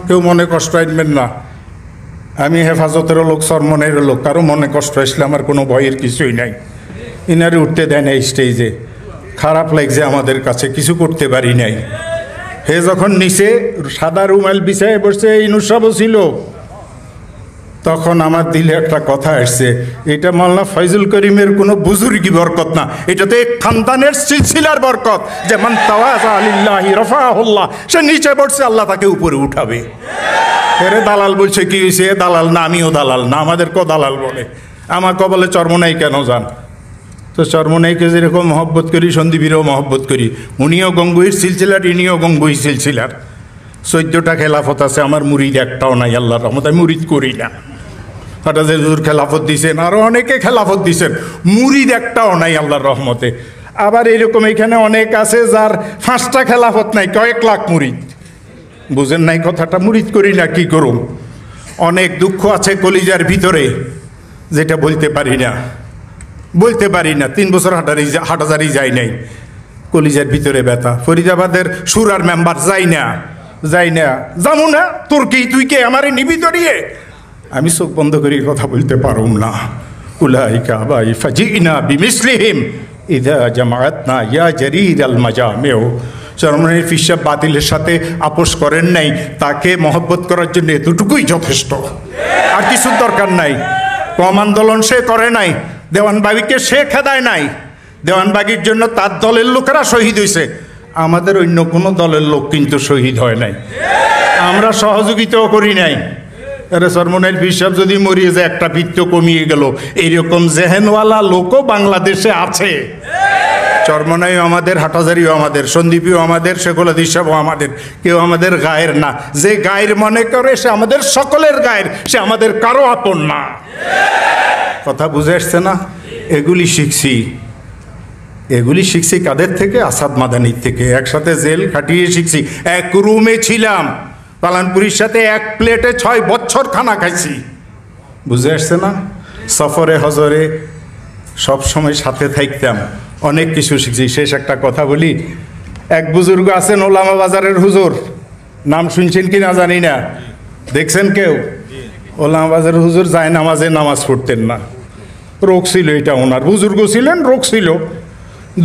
কেউ মনে কষ্ট আনবেন না, আমি হেফাজতেরও লোক, চরমনের লোক, কারো মনে কষ্ট আসলে আমার কোনো ভয়ের কিছুই নাই। ইনারে উঠতে দেয় না স্টেজে, খারাপ লাগছে আমাদের কাছে, কিছু করতে পারি নাই। হে যখন নিচে সাদা রুমাল বিছায় বসছে, ইনুসাবও ছিল, তখন আমার দিলে একটা কথা আসছে, এটা মাওলানা ফয়জুল করিমের কোনো বুজুর্গি বরকত না, এটা তো এক খানদানের সিলসিলার বরকত, যে মান তাওয়াযা লিল্লাহি রাফাহুল্লাহ, সে নিচে বসছে আল্লাহ তাকে উপরে উঠাবে। এরে দালাল বলছে, কি হয়েছে? দালাল না, আমিও দালাল না, আমাদেরকেও দালাল বলে। আমাকে বলে চরমনাই কেন যান? তো চরমনাইকে যেরকম মহব্বত করি, সন্দীপীরও মহব্বত করি। উনিও গঙ্গুইর সিলসিলার, ইনিও গঙ্গুই সিলসিলার। 14টা খেলাফত আছে, আমার মুরিদ একটাও নাই আল্লাহর রহমতে, আমি মুরিদ করি না। হঠাৎ হুজুর খেলাফত দিছেন, আরও অনেকে খেলাফত দিছেন, মুরিদ একটাও নাই আল্লাহর রহমতে। আবার এরকম এখানে অনেক আছে যার 5টা খেলাফত নাই, কয়েক লাখ মুরিদ। বুঝেন নাই কথাটা? মুরিদ করি না, কি করুম? অনেক দুঃখ আছে কলিজার ভিতরে, যেটা বলতে পারি না, 3 বছর হাটাজারি যাই নাই, কলিজার ভিতরে ব্যথা। ফরিদাবাদের সুরার মেম্বার যাই না, যাবো না। তোর কি, তুই কে আমারে নিবি দরিয়ে? আমি চোখ বন্ধ করি কথা বলতে পারুম না। উলাইকা বাই ফাজিনা বিমিসলিহিম ইযা জামাআতনা ইয়া জারীর আল মাজামিউ। চরমনাইয়ের ফিসাব বাতিলের সাথে আপোষ করেন নাই, তাকে মহব্বত করার জন্য এতটুকুই যথেষ্ট, আর কিছু দরকার নাই। কম আন্দোলন সে করে নাই, দেওয়ানবাগিকে সে খেদায় নাই, দেওয়ানবাগির জন্য তার দলের লোকেরা শহীদ হয়েছে, আমাদের অন্য কোনো দলের লোক কিন্তু শহীদ হয় নাই, আমরা সহযোগিতাও করি নাই। আরে চরমনাইয়ের ফিসাব যদি মরিয়ে যায়, একটা বৃত্ত কমিয়ে গেল, এইরকম জেহেনওয়ালা লোকও বাংলাদেশে আছে। চরমনাইও আমাদের, হাটাজারিও আমাদের, সন্দীপীও আমাদের, শেখুল হাদিস সাহেবও আমাদের, কেউ আমাদের গায়ের না। যে গায়ের মনে করে সে আমাদের সকলের গায়ের, সে আমাদের কারো আপন না। কথা বুঝে আসছে না? এগুলি শিখছি কাদের থেকে? আসাদ মাদানির থেকে। একসাথে জেল খাটিয়ে শিখছি, এক রুমে ছিলাম, পালানপুরির সাথে এক প্লেটে 6 বছর খানা খাইছি। বুঝে আসছে না? সফরে হজরে সব সময় সাথে থাকতাম, অনেক কিছু শিখছি। শেষ একটা কথা বলি, এক বুজুর্গ আছেন ওলামা বাজারের হুজুর, নাম শুনছেন কি না জানি না, দেখছেন কেউ? ওলামা বাজারের হুজুর যায় নামাজে নামাজ পড়তেন না, রোগ ছিল এটা ওনার। বুজুর্গ ছিলেন, রোগ ছিল।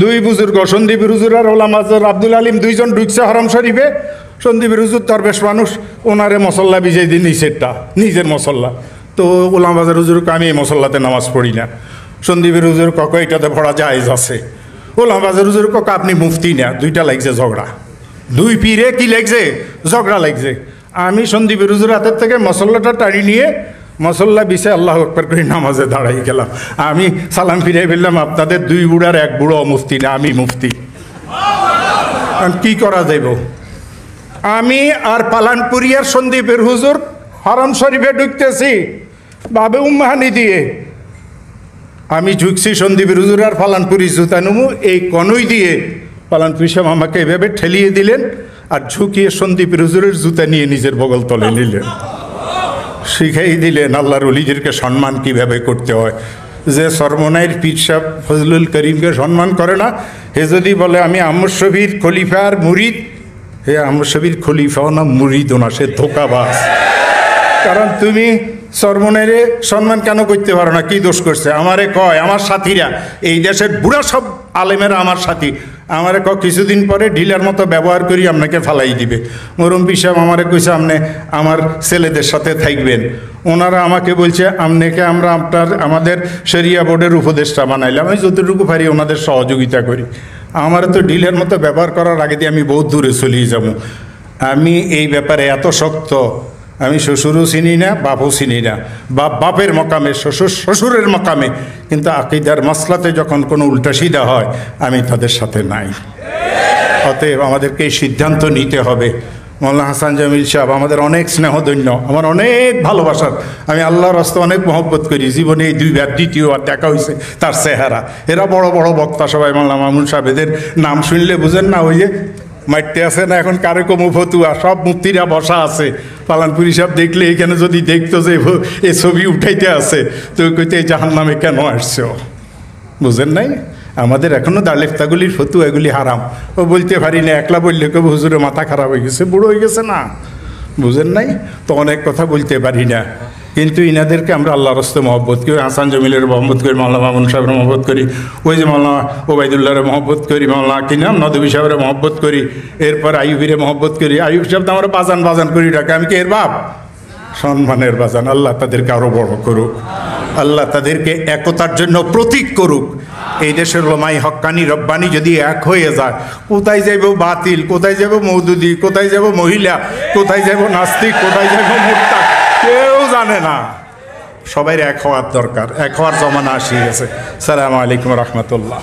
2 বুজুর্গ, সন্দীপের হুজুর আর ওলামা বাজার আব্দুল আলিম, 2 জন ঢুকছে হরম শরীফে। সন্দীপের হুজুর দরবেশ মানুষ, ওনারে মসল্লা বিজয় দিন, নিচেরটা নিজের মসল্লা। তো ওলামা বাজার হুজুরকে, আমি এই মসল্লাতে নামাজ পড়ি না। সন্দীপের হুজুর কক এটাতে পড়া জায়েজ আছে। ওলামা বাজার হুজুর কক আপনি মুফতি না। 2টা লাগছে ঝগড়া, 2 পীরে কি লাগছে? ঝগড়া লাগছে। আমি সন্দীপের হুজুর হাতের থেকে মসল্লাটা টানি নিয়ে মসল্লা বিছে আল্লাহ আকবার করে নামাজে দাঁড়াই গেলাম। আমি সালাম ফিরে বললাম, আপনাদের 2 বুড়ার 1 বুড়ো মুফতি না, আমি মুফতি। কি করা যাইব? আমি আর পালানপুরিয়ার সন্দীপের হুজুর হরম শরীফে ঢুকতেছি বাবে উম্মাহানি দিয়ে। আমি ঝুঁকছি সন্দীপের হুজুর আর পালানপুরি জুতানুমু, এই কনুই দিয়ে পালানপুরি সাহেব আমাকে এভাবে ঠেলিয়ে দিলেন, আর ঝুঁকিয়ে সন্দীপের হুজুরের জুতা নিয়ে নিজের বগল তলে নিলেন। শিখাই দিলেন আল্লাহর ওলিদেরকে সম্মান কিভাবে করতে হয়। যে চরমনাইয়ের পীর সাহেব ফজলুল করিমকে সম্মান করে না, হে যদি বলে আমি আহমদ শফির খলিফার মুরিদ, হে আহমদ শফির খলিফাও না, মুরিদও না, সে ধোঁকাবাজ। কারণ তুমি চরমনাইরে সম্মান কেন করতে পারো না? কি দোষ করছে? আমারে কয় আমার সাথীরা, এই দেশের বুড়া সব আলেমেরা আমার সাথী, আমারে কয় কিছুদিন পরে ঢিলার মতো ব্যবহার করি আপনাকে ফালাই দিবে। মুরব্বি সাহেব আমারে কইছে আপনি আমার ছেলেদের সাথে থাকবেন। ওনারা আমাকে বলছে আপনাকে আমরা আমাদের শরিয়া বোর্ডের উপদেষ্টা বানাইলাম, আমি যতটুকু পারি ওনাদের সহযোগিতা করি। আমার তো ঢিলের মতো ব্যবহার করার আগে দিয়ে আমি বহুত দূরে চলিয়ে যাব। আমি এই ব্যাপারে এত শক্ত, আমি শ্বশুরও চিনি না, বাপও চিনি না। বাপের মকামে, শ্বশুর শ্বশুরের মকামে, কিন্তু আকিদার মাসলাতে যখন কোনো উল্টা সিধা হয়, আমি তাদের সাথে নাই। অতএব আমাদেরকে এই সিদ্ধান্ত নিতে হবে। মৌলানা হাসান জামিল সাহেব আমাদের অনেক স্নেহধন্য, আমার অনেক ভালোবাসার, আমি আল্লাহর রাস্তায় অনেক মহব্বত করি। জীবনে এই 2 বার দ্বিতীয়বার দেখা হয়েছে তার চেহারা। এরা বড় বড় বক্তা সবাই, মৌলানা মামুন সাহেব, এদের নাম শুনলে বুঝেন না, ওই যে মাইতে আছে না এখন কারেকম ফতুয়া, সব মুক্তিরা বসা আছে। পালানপুরি সাহেব দেখলে এখানে যদি দেখতো যে এই ছবি উঠাইতে আছে, তো কইতে জাহান্নামে কেন আসছো? বুঝেন নাই? আমাদের এখনও দালেফতাগুলির ফতুয়া, এগুলি হারাম। ও বলতে পারি না, একলা বললে কেউ হুজুরের মাথা খারাপ হয়ে গেছে, বুড়ো হয়ে গেছে না, বুঝেন নাই? তো অনেক কথা বলতে পারি না, কিন্তু ইনাদেরকে আমরা আল্লাহর রাস্তায় মহব্বত করি। হাসান জমিলের মহব্বত করি, মাওলানা মামুন সাহেবের মহব্বত করি, ওই যে মাওলানা ওবায়দুল্লাহরে মহব্বত করি, মাওলানা কি নাম নদবী সাহেবের মহব্বত করি, এরপর আইয়ুবিরে মহব্বত করি। আইয়ুব সাহেব তো আমরা বাজান বাজান করি ডাকে, আমি কি এর বাপ? সম্মানের বাজান। আল্লাহ তাদেরকে আরো বড় করুক, আল্লাহ তাদেরকে একতার জন্য প্রতীক করুক। এই দেশের ওলামাই হক্কানি রব্বানি যদি এক হয়ে যায়, কোথায় যাইব বাতিল, কোথায় যাব মৌদুদি, কোথায় যাব মহিলা, কোথায় যাব নাস্তিক, কোথায় যাব মুরতাদ, কেউ জানে না। সবাই এক হওয়ার দরকার, এক হওয়ার জমানা আসিয়ে গেছে। সালামু আলাইকুম রহমতুল্লাহ।